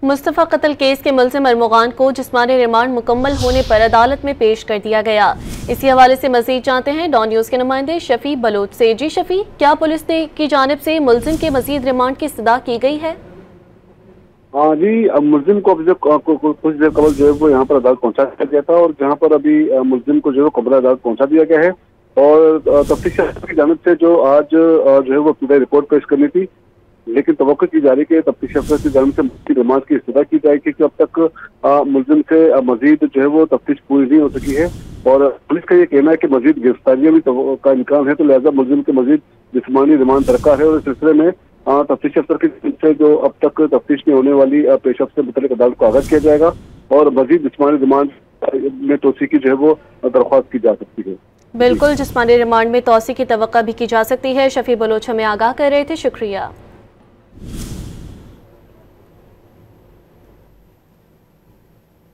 मुस्तफ़ा कत्ल केस के मुल्ज़िम अरमुगान को जिस्मानी रिमांड मुकम्मल होने पर अदालत में पेश कर दिया गया। इसी हवाले से मज़ीद जानते हैं डॉन न्यूज़ के नुमाइंदे शफी बलोच से। जी शफी, क्या पुलिस की जानिब से मुल्ज़िम के मज़ीद रिमांड की इस्तदा की गई है? हाँ जी, अब मुल्जिम को कुछ देर कबल जो है वो यहाँ पर अदालत पहुँचा दिया गया था और जहाँ पर अभी मुल्जिम को जो है कब्र अदालत पहुँचा दिया गया है। और तफ्तीश अफसर की जानिब से जो आज जो है वो इब्तिदाई रिपोर्ट पेश करनी थी, लेकिन तवक्को की जा रही है कि तफ्तीश अफसर की जानिब से मज़ीद रिमांड की इस्तदा की जाएगी कि अब तक मुल्जिम से मजीद जो है वो तफ्तीश पूरी नहीं हो सकी है और पुलिस का ये कहना है कि मजीद गिरफ्तारियां भी का इम्कान है, तो लिहाजा मुल्जिम के मजीद जिस्मानी रिमांड दरकार है और इस सिलसिले में तफ्तीश अफसर की से जो अब तक तफ्तीश में होने वाली पेशरफ से मुतल्लिक अदालत को आगाह किया जाएगा और मजीद जिस्मानी रिमांड में तोसी की जो है वो दरख्वास्त की जा सकती है। बिल्कुल, जिस्मानी रिमांड में तोसी की तवक्का भी की जा सकती है। शफी बलोच हमें आगाह कर रहे थे, शुक्रिया।